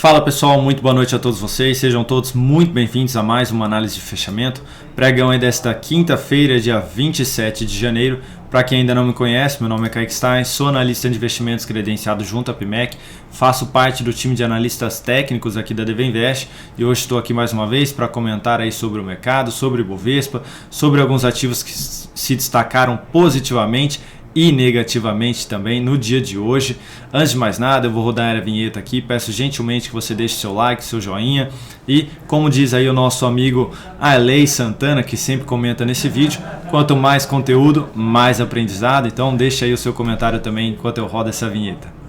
Fala pessoal, muito boa noite a todos vocês, sejam todos muito bem-vindos a mais uma análise de fechamento. Pregão aí desta quinta-feira, dia 27 de janeiro. Para quem ainda não me conhece, meu nome é Kaique Stein, sou analista de investimentos credenciado junto à PMEC, faço parte do time de analistas técnicos aqui da DV Invest e hoje estou aqui mais uma vez para comentar aí sobre o mercado, sobre o Ibovespa, sobre alguns ativos que se destacaram positivamente e negativamente também no dia de hoje. Antes de mais nada, eu vou rodar a vinheta aqui, peço gentilmente que você deixe seu like, seu joinha e, como diz aí o nosso amigo Arley Santana, que sempre comenta nesse vídeo, quanto mais conteúdo, mais aprendizado, então deixa aí o seu comentário também enquanto eu rodo essa vinheta.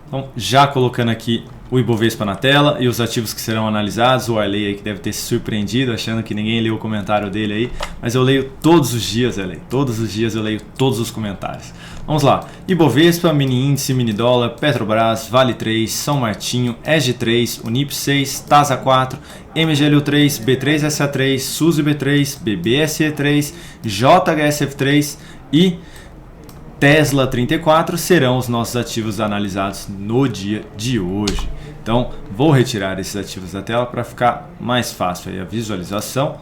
Então, já colocando aqui o Ibovespa na tela e os ativos que serão analisados, o Arley aí que deve ter se surpreendido achando que ninguém leu o comentário dele aí, mas eu leio todos os dias, Arley, todos os dias eu leio todos os comentários. Vamos lá, Ibovespa, mini índice, mini dólar, Petrobras, Vale 3, São Martinho, EG 3, Unip 6, TASA 4, MGLU 3, B3SA3, SUSE B3, BBSE 3, JHSF 3 e Tesla 34 serão os nossos ativos analisados no dia de hoje. Então, vou retirar esses ativos da tela para ficar mais fácil aí a visualização.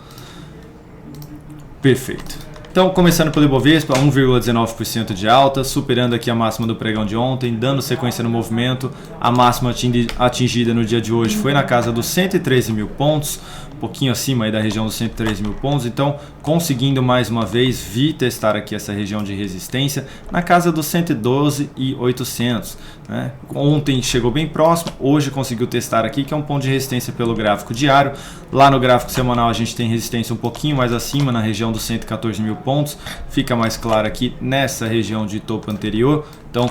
Perfeito. Então, começando pelo Ibovespa, 1,19% de alta, superando aqui a máxima do pregão de ontem, dando sequência no movimento. A máxima atingida no dia de hoje foi na casa dos 113 mil pontos, um pouquinho acima aí da região dos 113 mil pontos, então conseguindo mais uma vez vir testar aqui essa região de resistência na casa dos 112.800, né? Ontem chegou bem próximo, hoje conseguiu testar aqui, que é um ponto de resistência pelo gráfico diário. Lá no gráfico semanal a gente tem resistência um pouquinho mais acima, na região dos 114 mil pontos, fica mais claro aqui nessa região de topo anterior. Então,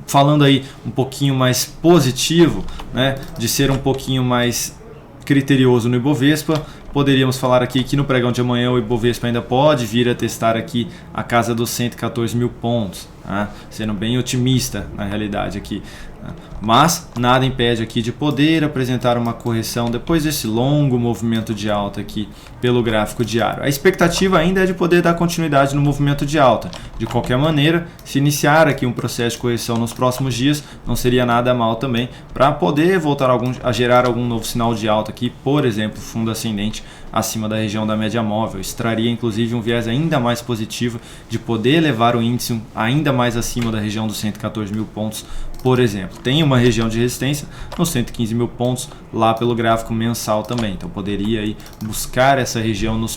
falando aí um pouquinho mais positivo, né, de ser um pouquinho mais criterioso no Ibovespa, poderíamos falar aqui que no pregão de amanhã o Ibovespa ainda pode vir a testar aqui a casa dos 114 mil pontos, tá? Sendo bem otimista na realidade aqui, tá? Mas nada impede aqui de poder apresentar uma correção depois desse longo movimento de alta aqui pelo gráfico diário. A expectativa ainda é de poder dar continuidade no movimento de alta. De qualquer maneira, se iniciar aqui um processo de correção nos próximos dias, não seria nada mal também para poder voltar a gerar algum novo sinal de alta aqui, por exemplo, fundo ascendente acima da região da média móvel. Isso traria inclusive um viés ainda mais positivo de poder levar o índice ainda mais acima da região dos 114 mil pontos, por exemplo. Tem uma região de resistência nos 115 mil pontos lá pelo gráfico mensal também, então poderia aí buscar essa região nas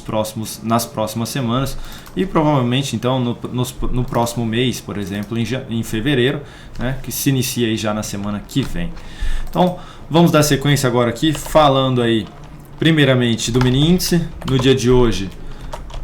próximas semanas e provavelmente então no próximo mês, por exemplo, em fevereiro, né, que se inicia aí já na semana que vem. Então vamos dar sequência agora aqui falando aí primeiramente do mini índice. No dia de hoje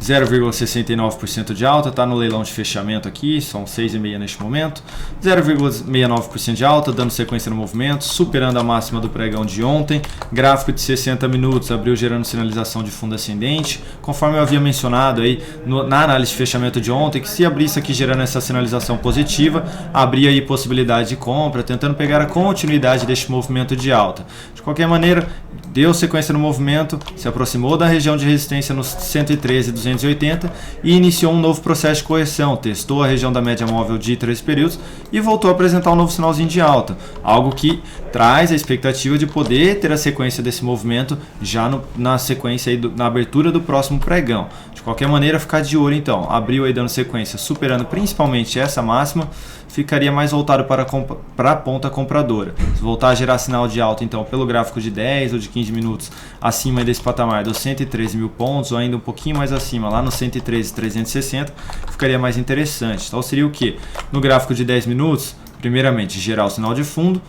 0,69% de alta, está no leilão de fechamento aqui, são 6,5 neste momento, 0,69% de alta, dando sequência no movimento, superando a máxima do pregão de ontem. Gráfico de 60 minutos abriu gerando sinalização de fundo ascendente, conforme eu havia mencionado aí na análise de fechamento de ontem, que se abrisse aqui gerando essa sinalização positiva, abria aí possibilidade de compra, tentando pegar a continuidade deste movimento de alta. De qualquer maneira, deu sequência no movimento, se aproximou da região de resistência nos 113.280 e iniciou um novo processo de correção, testou a região da média móvel de 3 períodos e voltou a apresentar um novo sinalzinho de alta, algo que traz a expectativa de poder ter a sequência desse movimento já na sequência aí na abertura do próximo pregão. De qualquer maneira, ficar de olho então, abriu aí dando sequência, superando principalmente essa máxima, ficaria mais voltado para a ponta compradora. Se voltar a gerar sinal de alta então pelo gráfico de 10 ou de 15 minutos acima desse patamar dos 113 mil pontos ou ainda um pouquinho mais acima, lá nos 113.360, ficaria mais interessante. Então seria o que? No gráfico de 10 minutos, primeiramente gerar o sinal de fundo,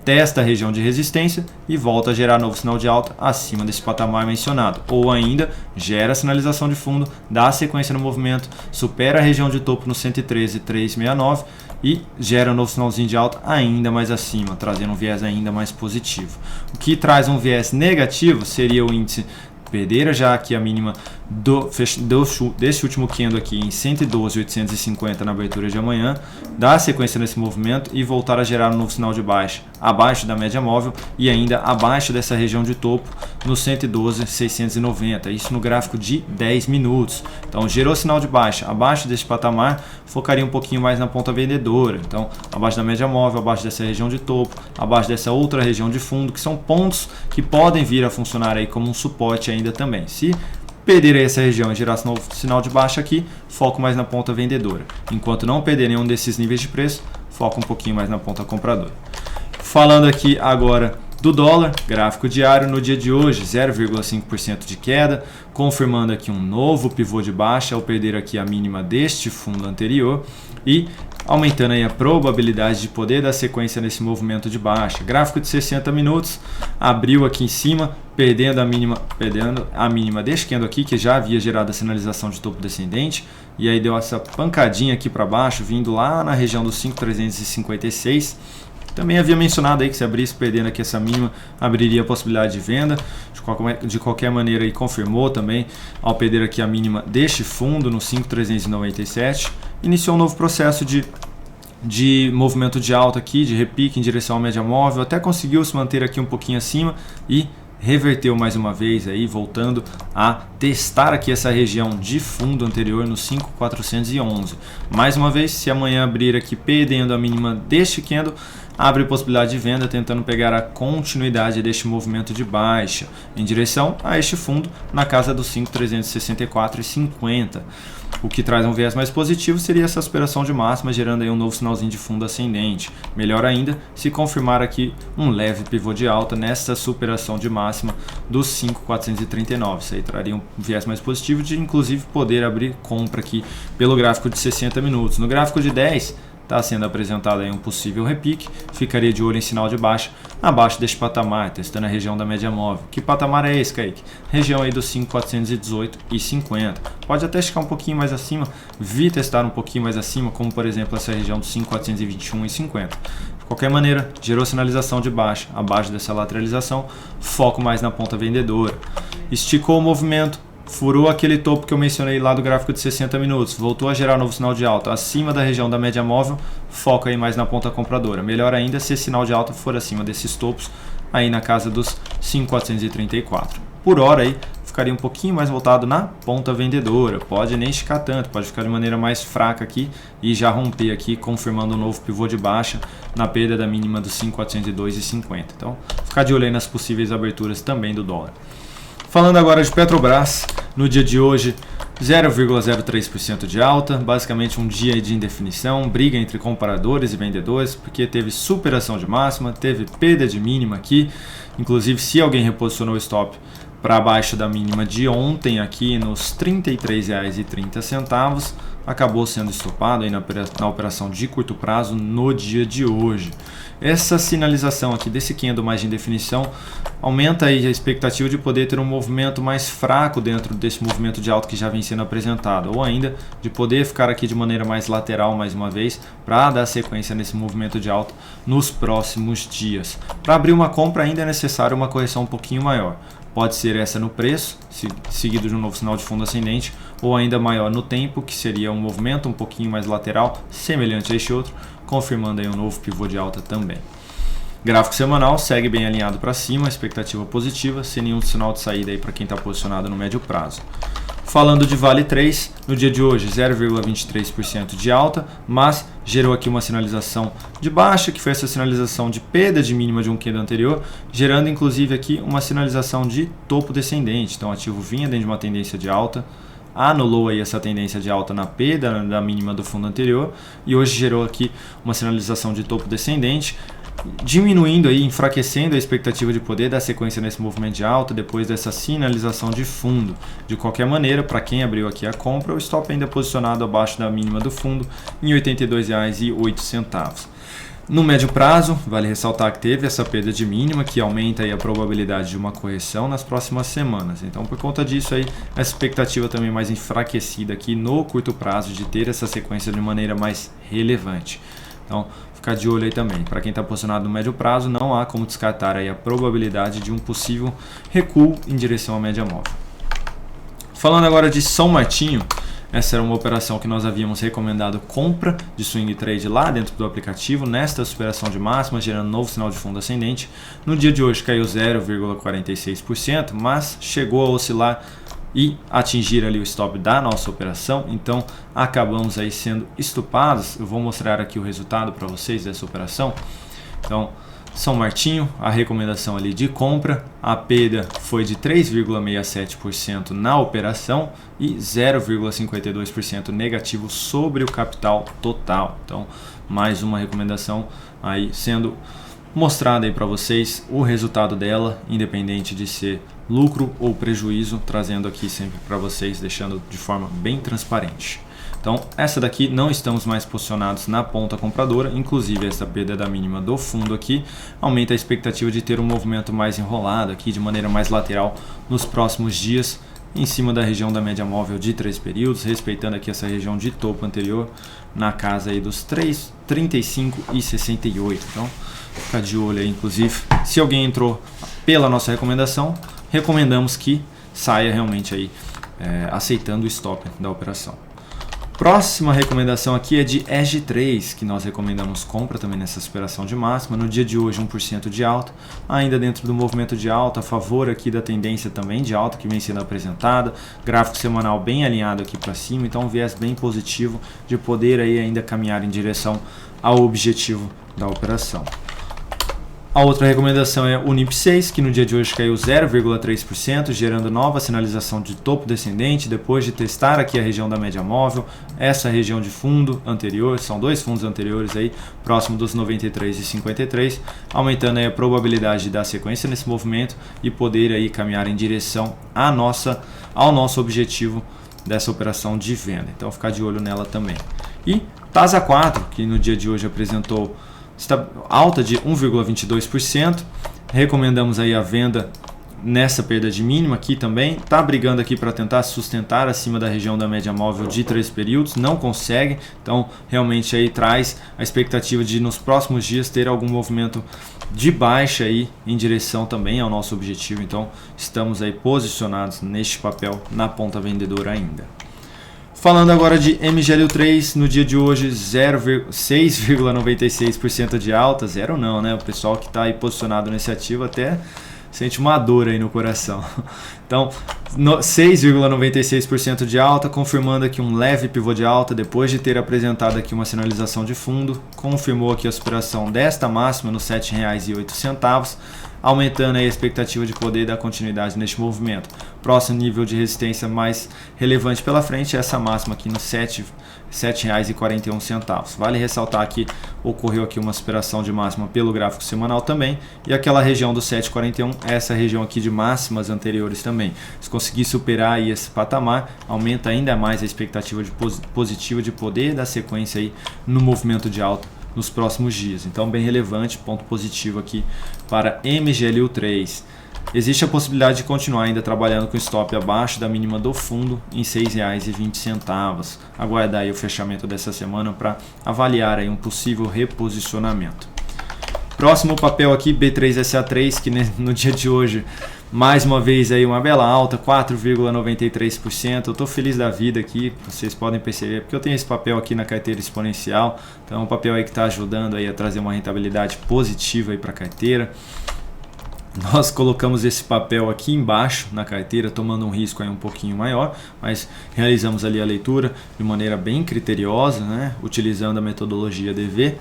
testa a região de resistência e volta a gerar novo sinal de alta acima desse patamar mencionado. Ou ainda, gera a sinalização de fundo, dá sequência no movimento, supera a região de topo no 113.369 e gera um novo sinalzinho de alta ainda mais acima, trazendo um viés ainda mais positivo. O que traz um viés negativo seria o índice perder já aqui a mínima desse último candle aqui em 112.850 na abertura de amanhã, dar sequência nesse movimento e voltar a gerar um novo sinal de baixa abaixo da média móvel e ainda abaixo dessa região de topo no 112.690, isso no gráfico de 10 minutos. Então gerou sinal de baixa abaixo desse patamar, focaria um pouquinho mais na ponta vendedora, então abaixo da média móvel, abaixo dessa região de topo, abaixo dessa outra região de fundo, que são pontos que podem vir a funcionar aí como um suporte ainda também. Se perder essa região e gerar novo sinal de baixa aqui, foco mais na ponta vendedora. Enquanto não perder nenhum desses níveis de preço, foco um pouquinho mais na ponta compradora. Falando aqui agora do dólar, gráfico diário no dia de hoje, 0,5% de queda, confirmando aqui um novo pivô de baixa ao perder aqui a mínima deste fundo anterior e aumentando aí a probabilidade de poder dar sequência nesse movimento de baixa. Gráfico de 60 minutos, abriu aqui em cima, perdendo a mínima deste candle aqui, que já havia gerado a sinalização de topo descendente, e aí deu essa pancadinha aqui para baixo, vindo lá na região dos 5.356. Também havia mencionado aí que se abrisse perdendo aqui essa mínima, abriria a possibilidade de venda. De qualquer maneira, aí confirmou também ao perder aqui a mínima deste fundo no 5.397. Iniciou um novo processo de movimento de alta aqui, de repique em direção à média móvel, até conseguiu se manter aqui um pouquinho acima e reverteu mais uma vez aí, voltando a testar aqui essa região de fundo anterior no 5.411. Mais uma vez, se amanhã abrir aqui perdendo a mínima deste candle, abre possibilidade de venda, tentando pegar a continuidade deste movimento de baixa em direção a este fundo na casa dos 5.364,50. O que traz um viés mais positivo seria essa superação de máxima, gerando aí um novo sinalzinho de fundo ascendente. Melhor ainda, se confirmar aqui um leve pivô de alta nessa superação de máxima dos 5.439. Isso aí traria um viés mais positivo de inclusive poder abrir compra aqui pelo gráfico de 60 minutos. No gráfico de 10, está sendo apresentado aí um possível repique, ficaria de olho em sinal de baixa abaixo deste patamar, testando a região da média móvel. Que patamar é esse, Kaique? Região aí dos 5.418,50. Pode até esticar um pouquinho mais acima, vir testar um pouquinho mais acima, como por exemplo essa região dos 5.421,50. De qualquer maneira, gerou sinalização de baixa abaixo dessa lateralização, foco mais na ponta vendedora. Esticou o movimento, furou aquele topo que eu mencionei lá do gráfico de 60 minutos, voltou a gerar novo sinal de alta acima da região da média móvel, foca aí mais na ponta compradora. Melhor ainda se esse sinal de alta for acima desses topos, aí na casa dos 5.434. Por hora aí, ficaria um pouquinho mais voltado na ponta vendedora, pode nem esticar tanto, pode ficar de maneira mais fraca aqui e já romper aqui, confirmando um novo pivô de baixa na perda da mínima dos 5.402,50. Então, ficar de olho aí nas possíveis aberturas também do dólar. Falando agora de Petrobras, no dia de hoje 0,03% de alta, basicamente um dia de indefinição, briga entre compradores e vendedores, porque teve superação de máxima, teve perda de mínima aqui, inclusive se alguém reposicionou o stop para baixo da mínima de ontem aqui nos R$ 33,30, acabou sendo estopado aí na operação de curto prazo no dia de hoje. Essa sinalização aqui desse candle mais de indefinição aumenta aí a expectativa de poder ter um movimento mais fraco dentro desse movimento de alta que já vem sendo apresentado, ou ainda de poder ficar aqui de maneira mais lateral mais uma vez para dar sequência nesse movimento de alta nos próximos dias. Para abrir uma compra ainda é necessário uma correção um pouquinho maior. Pode ser essa no preço, seguido de um novo sinal de fundo ascendente, ou ainda maior no tempo, que seria um movimento um pouquinho mais lateral, semelhante a este outro, confirmando aí um novo pivô de alta também. Gráfico semanal segue bem alinhado para cima, expectativa positiva, sem nenhum sinal de saída aí para quem está posicionado no médio prazo. Falando de Vale 3, no dia de hoje 0,23% de alta, mas gerou aqui uma sinalização de baixa, que foi essa sinalização de perda de mínima de um candle anterior, gerando inclusive aqui uma sinalização de topo descendente. Então o ativo vinha dentro de uma tendência de alta, anulou aí essa tendência de alta na perda da mínima do fundo anterior e hoje gerou aqui uma sinalização de topo descendente, diminuindo aí, enfraquecendo a expectativa de poder dar sequência nesse movimento de alta depois dessa sinalização de fundo. De qualquer maneira, para quem abriu aqui a compra, o stop ainda posicionado abaixo da mínima do fundo em R$ 82,08. No médio prazo, vale ressaltar que teve essa perda de mínima que aumenta aí a probabilidade de uma correção nas próximas semanas. Então, por conta disso aí, a expectativa também mais enfraquecida aqui no curto prazo de ter essa sequência de maneira mais relevante. Então, ficar de olho aí também. Para quem está posicionado no médio prazo, não há como descartar aí a probabilidade de um possível recuo em direção à média móvel. Falando agora de São Martinho, essa era uma operação que nós havíamos recomendado compra de swing trade lá dentro do aplicativo, nesta superação de máxima, gerando novo sinal de fundo ascendente. No dia de hoje caiu 0,46%, mas chegou a oscilar e atingir ali o stop da nossa operação, então acabamos aí sendo estupados. Eu vou mostrar aqui o resultado para vocês dessa operação. Então, São Martinho, a recomendação ali de compra, a perda foi de 3,67% na operação e 0,52% negativo sobre o capital total. Então, mais uma recomendação aí sendo mostrada aí para vocês, o resultado dela, independente de ser lucro ou prejuízo, trazendo aqui sempre para vocês, deixando de forma bem transparente. Então, essa daqui não estamos mais posicionados na ponta compradora, inclusive essa perda da mínima do fundo aqui aumenta a expectativa de ter um movimento mais enrolado aqui, de maneira mais lateral nos próximos dias, em cima da região da média móvel de 3 períodos, respeitando aqui essa região de topo anterior, na casa aí dos 35 e 68. Então, fica de olho aí, inclusive, se alguém entrou pela nossa recomendação, recomendamos que saia realmente aí, aceitando o stop da operação. Próxima recomendação aqui é de EG3, que nós recomendamos compra também nessa superação de máxima. No dia de hoje 1% de alta, ainda dentro do movimento de alta, a favor aqui da tendência também de alta que vem sendo apresentada. Gráfico semanal bem alinhado aqui para cima, então um viés bem positivo de poder aí ainda caminhar em direção ao objetivo da operação. A outra recomendação é o NIP6, que no dia de hoje caiu 0,3%, gerando nova sinalização de topo descendente, depois de testar aqui a região da média móvel, essa região de fundo anterior, são dois fundos anteriores aí, próximo dos 93 e 53, aumentando aí a probabilidade de dar sequência nesse movimento e poder aí caminhar em direção ao nosso objetivo dessa operação de venda. Então ficar de olho nela também. E TASA 4, que no dia de hoje apresentou alta de 1,22%, recomendamos aí a venda nessa perda de mínima aqui também, está brigando aqui para tentar sustentar acima da região da média móvel de 3 períodos, não consegue, então realmente aí traz a expectativa de nos próximos dias ter algum movimento de baixa aí em direção também ao nosso objetivo, então estamos aí posicionados neste papel na ponta vendedora ainda. Falando agora de MGLU3, no dia de hoje 6,96% de alta, zero não, né? O pessoal que está aí posicionado nesse ativo até sente uma dor aí no coração. Então, 6,96% de alta, confirmando aqui um leve pivô de alta, depois de ter apresentado aqui uma sinalização de fundo, confirmou aqui a superação desta máxima nos R$ 7,08, aumentando aí a expectativa de poder dar continuidade neste movimento. Próximo nível de resistência mais relevante pela frente é essa máxima aqui nos R$ 7,41. Vale ressaltar que ocorreu aqui uma superação de máxima pelo gráfico semanal também, e aquela região do 7,41, essa região aqui de máximas anteriores também. Se conseguir superar aí esse patamar, aumenta ainda mais a expectativa positiva de poder dar sequência aí no movimento de alta nos próximos dias. Então, bem relevante, ponto positivo aqui para MGLU3. Existe a possibilidade de continuar ainda trabalhando com stop abaixo da mínima do fundo em R$ 6,20. Aguardar aí o fechamento dessa semana para avaliar aí um possível reposicionamento. Próximo papel aqui, B3SA3, que no dia de hoje, mais uma vez aí uma bela alta, 4,93%. Eu estou feliz da vida aqui, vocês podem perceber, porque eu tenho esse papel aqui na carteira exponencial. Então é um papel aí que está ajudando aí a trazer uma rentabilidade positiva aí para a carteira. Nós colocamos esse papel aqui embaixo na carteira, tomando um risco aí um pouquinho maior, mas realizamos ali a leitura de maneira bem criteriosa, né? Utilizando a metodologia DV.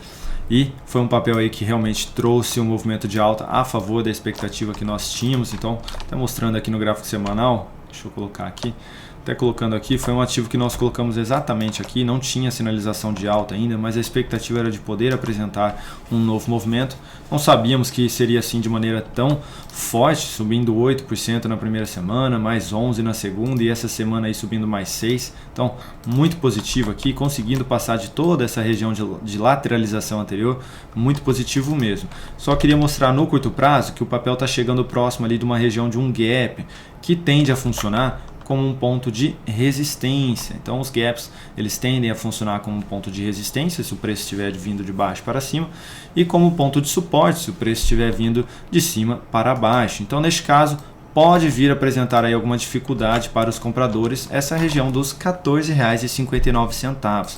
E foi um papel aí que realmente trouxe um movimento de alta a favor da expectativa que nós tínhamos. Então, está mostrando aqui no gráfico semanal, deixa eu colocar aqui, até colocando aqui, foi um ativo que nós colocamos exatamente aqui, não tinha sinalização de alta ainda, mas a expectativa era de poder apresentar um novo movimento. Não sabíamos que seria assim de maneira tão forte, subindo 8% na primeira semana, mais 11% na segunda e essa semana aí subindo mais 6%. Então, muito positivo aqui, conseguindo passar de toda essa região de lateralização anterior, muito positivo mesmo. Só queria mostrar no curto prazo que o papel está chegando próximo ali de uma região de um gap que tende a funcionar como um ponto de resistência. Então os gaps eles tendem a funcionar como um ponto de resistência se o preço estiver vindo de baixo para cima, e como ponto de suporte se o preço estiver vindo de cima para baixo. Então neste caso pode vir a apresentar aí alguma dificuldade para os compradores, essa região dos R$ 14,59.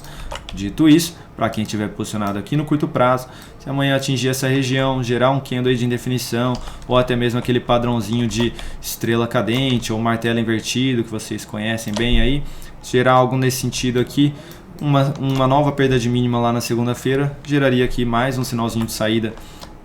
Dito isso, para quem estiver posicionado aqui no curto prazo, se amanhã atingir essa região, gerar um candle aí de indefinição, ou até mesmo aquele padrãozinho de estrela cadente ou martelo invertido que vocês conhecem bem aí, gerar algo nesse sentido aqui, uma nova perda de mínima lá na segunda-feira, geraria aqui mais um sinalzinho de saída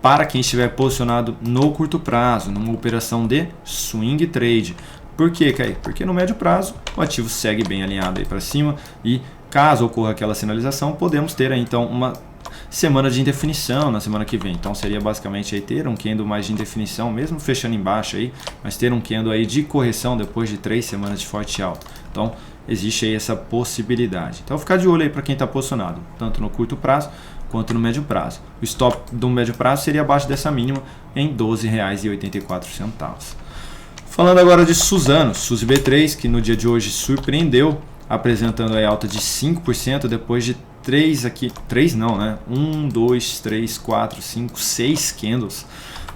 para quem estiver posicionado no curto prazo, numa operação de swing trade. Por quê, Kaique? Porque no médio prazo o ativo segue bem alinhado aí para cima e caso ocorra aquela sinalização, podemos ter aí, então uma semana de indefinição na semana que vem. Então seria basicamente aí ter um candle mais de indefinição, mesmo fechando embaixo aí, mas ter um candle aí de correção depois de 3 semanas de forte alta. Então existe aí essa possibilidade. Então ficar de olho aí para quem está posicionado, tanto no curto prazo quanto no médio prazo. O stop do médio prazo seria abaixo dessa mínima em R$ 12,84. Falando agora de Suzano, Suzy B3, que no dia de hoje surpreendeu, apresentando aí alta de 5% depois de 6 candles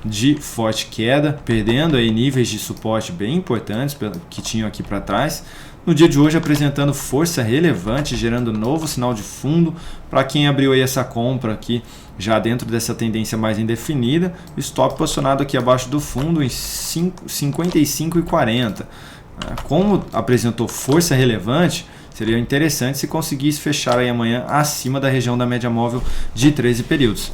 de forte queda, perdendo aí níveis de suporte bem importantes que tinham aqui para trás. No dia de hoje apresentando força relevante, gerando novo sinal de fundo para quem abriu aí essa compra aqui já dentro dessa tendência mais indefinida, stop posicionado aqui abaixo do fundo em 55,40. Como apresentou força relevante, seria interessante se conseguisse fechar aí amanhã acima da região da média móvel de 13 períodos.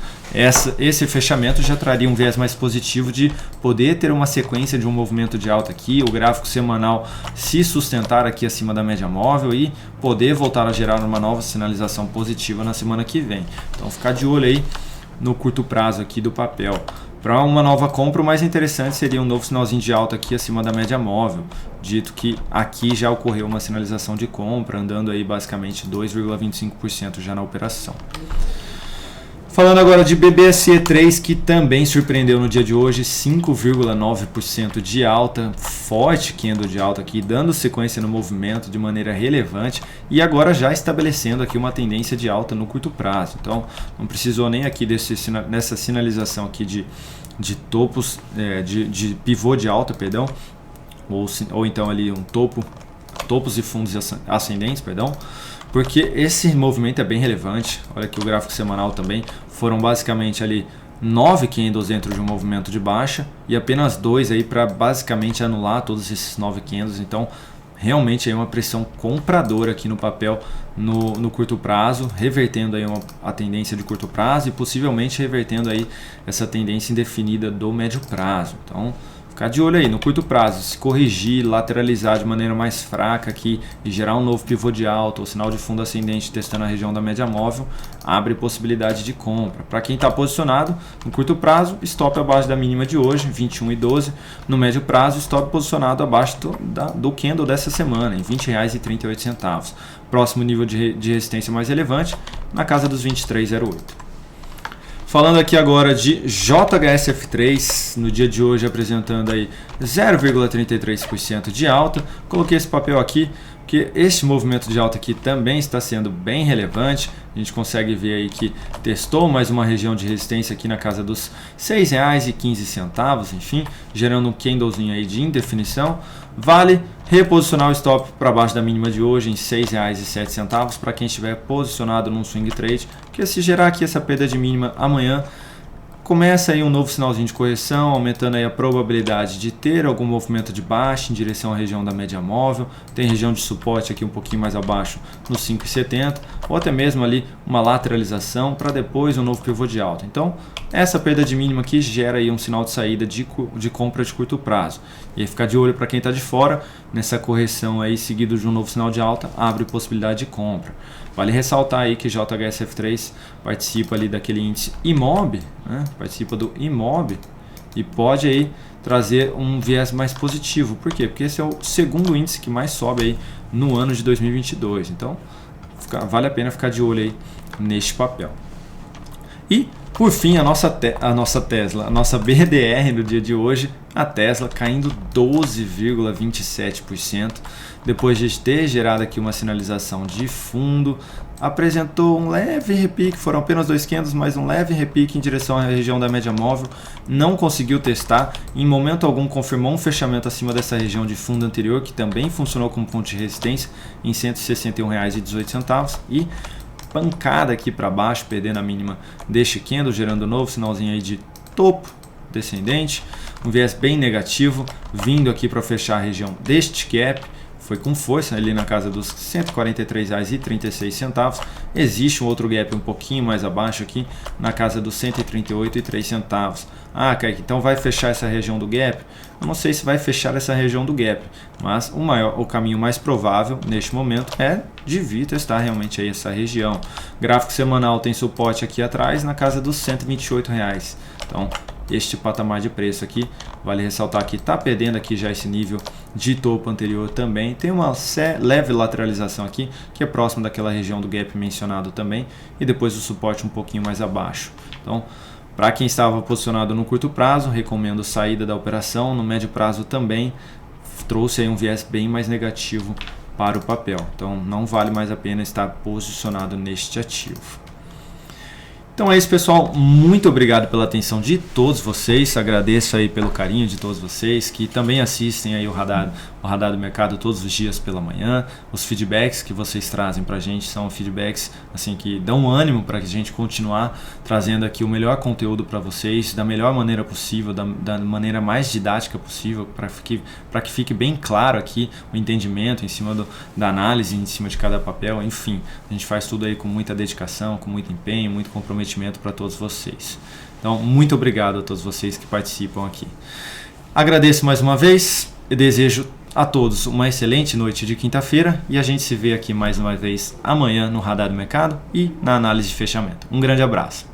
Esse fechamento já traria um viés mais positivo de poder ter uma sequência de um movimento de alta aqui, o gráfico semanal se sustentar aqui acima da média móvel e poder voltar a gerar uma nova sinalização positiva na semana que vem. Então ficar de olho aí no curto prazo aqui do papel. Para uma nova compra, o mais interessante seria um novo sinalzinho de alta aqui acima da média móvel, dito que aqui já ocorreu uma sinalização de compra, andando aí basicamente 2,25% já na operação. Falando agora de BBSE3, que também surpreendeu no dia de hoje, 5,9% de alta, forte candle de alta aqui, dando sequência no movimento de maneira relevante e agora já estabelecendo aqui uma tendência de alta no curto prazo. Então não precisou nem aqui nessa sinalização aqui de topos, de pivô de alta, perdão, ou então ali um topos e fundos ascendentes, perdão. Porque esse movimento é bem relevante. Olha aqui o gráfico semanal também. Foram basicamente ali 9 candles dentro de um movimento de baixa e apenas 2 aí para basicamente anular todos esses 9 candles. Então realmente é uma pressão compradora aqui no papel no curto prazo, revertendo aí a tendência de curto prazo e possivelmente revertendo aí essa tendência indefinida do médio prazo. Então ficar de olho aí no curto prazo, se corrigir, lateralizar de maneira mais fraca aqui e gerar um novo pivô de alta ou sinal de fundo ascendente testando a região da média móvel, abre possibilidade de compra. Para quem está posicionado no curto prazo, stop abaixo da mínima de hoje, 21,12. No médio prazo, stop posicionado abaixo do candle dessa semana, em R$ 20,38. Próximo nível de resistência mais relevante, na casa dos 23,08. Falando aqui agora de JHSF3, no dia de hoje apresentando aí 0,33% de alta. Coloquei esse papel aqui porque este movimento de alta aqui também está sendo bem relevante. A gente consegue ver aí que testou mais uma região de resistência aqui na casa dos R$ 6,15, enfim, gerando um candlezinho aí de indefinição. Vale reposicionar o stop para baixo da mínima de hoje em R$ 6,07 para quem estiver posicionado num swing trade, porque se gerar aqui essa perda de mínima amanhã, começa aí um novo sinalzinho de correção, aumentando aí a probabilidade de ter algum movimento de baixa em direção à região da média móvel. Tem região de suporte aqui um pouquinho mais abaixo no 5,70, ou até mesmo ali uma lateralização para depois um novo pivô de alta. Então essa perda de mínima aqui gera aí um sinal de saída de compra de curto prazo. E aí ficar de olho para quem está de fora, nessa correção aí seguido de um novo sinal de alta, abre possibilidade de compra. Vale ressaltar aí que JHSF3 participa ali daquele índice IMOB, né? Participa do IMOB e pode aí trazer um viés mais positivo. Por quê? Porque esse é o segundo índice que mais sobe aí no ano de 2022. Então vale a pena ficar de olho aí neste papel. E Por fim, a nossa Tesla, a nossa BDR no dia de hoje, a Tesla caindo 12,27%, depois de ter gerado aqui uma sinalização de fundo, apresentou um leve repique, foram apenas 2 candles, mas um leve repique em direção à região da média móvel, não conseguiu testar, em momento algum confirmou um fechamento acima dessa região de fundo anterior, que também funcionou como ponto de resistência em R$ 161,18 e pancada aqui para baixo, perdendo a mínima deste candle, gerando um novo sinalzinho aí de topo descendente, um viés bem negativo, vindo aqui para fechar a região deste gap, foi com força ali na casa dos R$ 143,36. Existe um outro gap um pouquinho mais abaixo aqui, na casa dos R$ 138,03. Ah, Kaique, então vai fechar essa região do gap? Eu não sei se vai fechar essa região do gap, mas o caminho mais provável neste momento é de vir testar realmente aí essa região. Gráfico semanal tem suporte aqui atrás na casa dos R$ 128. Então, este patamar de preço aqui, vale ressaltar que está perdendo aqui já esse nível de topo anterior também. Tem uma leve lateralização aqui, que é próximo daquela região do gap mencionado também, e depois o suporte um pouquinho mais abaixo. Então, para quem estava posicionado no curto prazo, recomendo saída da operação. No médio prazo também trouxe aí um viés bem mais negativo para o papel. Então, não vale mais a pena estar posicionado neste ativo. Então é isso, pessoal, muito obrigado pela atenção de todos vocês, agradeço aí pelo carinho de todos vocês que também assistem aí o Radar do Mercado todos os dias pela manhã. Os feedbacks que vocês trazem pra gente são feedbacks assim que dão ânimo para a gente continuar trazendo aqui o melhor conteúdo para vocês, da melhor maneira possível, da maneira mais didática possível, para que fique bem claro aqui o entendimento em cima da análise, em cima de cada papel, enfim, a gente faz tudo aí com muita dedicação, com muito empenho, muito comprometimento para todos vocês. Então, muito obrigado a todos vocês que participam aqui. Agradeço mais uma vez e desejo a todos uma excelente noite de quinta-feira e a gente se vê aqui mais uma vez amanhã no Radar do Mercado e na análise de fechamento. Um grande abraço.